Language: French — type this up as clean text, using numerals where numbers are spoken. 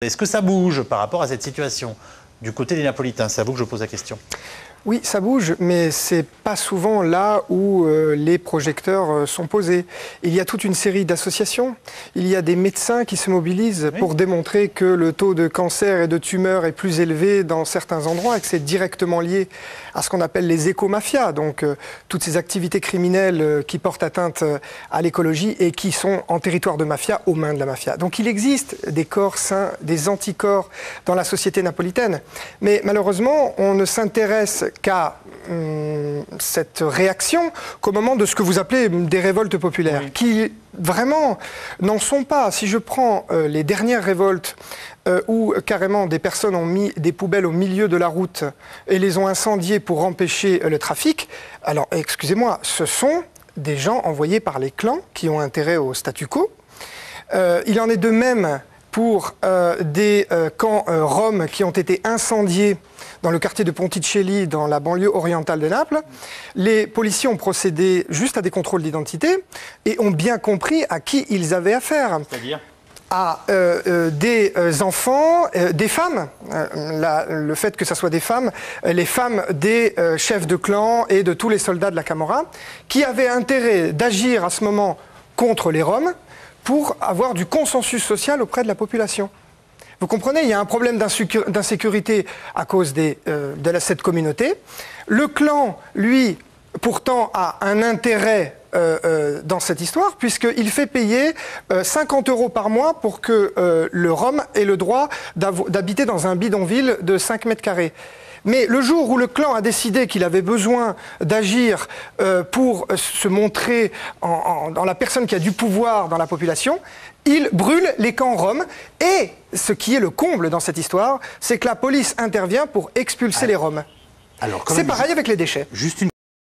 Est-ce que ça bouge par rapport à cette situation du côté des Napolitains? C'est à vous que je pose la question. Oui, ça bouge, mais c'est pas souvent là où les projecteurs sont posés. Il y a toute une série d'associations. Il y a des médecins qui se mobilisent pour démontrer que le taux de cancer et de tumeur est plus élevé dans certains endroits et que c'est directement lié à ce qu'on appelle les écomafias, donc toutes ces activités criminelles qui portent atteinte à l'écologie et qui sont en territoire de mafia, aux mains de la mafia. Donc il existe des corps sains, des anticorps dans la société napolitaine. Mais malheureusement, on ne s'intéresse qu'à cette réaction qu'au moment de ce que vous appelez des révoltes populaires, qui vraiment n'en sont pas. Si je prends les dernières révoltes où carrément des personnes ont mis des poubelles au milieu de la route et les ont incendiées pour empêcher le trafic, alors excusez-moi, ce sont des gens envoyés par les clans qui ont intérêt au statu quo. Il en est de même pour des camps roms qui ont été incendiés dans le quartier de Ponticelli, dans la banlieue orientale de Naples. Les policiers ont procédé juste à des contrôles d'identité et ont bien compris à qui ils avaient affaire. C'est-à-dire à des enfants, des femmes, le fait que ce soit des femmes, les femmes des chefs de clan et de tous les soldats de la Camorra, qui avaient intérêt d'agir à ce moment contre les Roms pour avoir du consensus social auprès de la population. Vous comprenez, il y a un problème d'insécurité à cause de cette communauté. Le clan, lui, pourtant, a un intérêt dans cette histoire, puisqu'il fait payer 50 € par mois pour que le Rom ait le droit d'habiter dans un bidonville de 5 mètres carrés. Mais le jour où le clan a décidé qu'il avait besoin d'agir pour se montrer dans la personne qui a du pouvoir dans la population, il brûle les camps roms. Et ce qui est le comble dans cette histoire, c'est que la police intervient pour expulser les Roms. C'est pareil avec les déchets. Juste une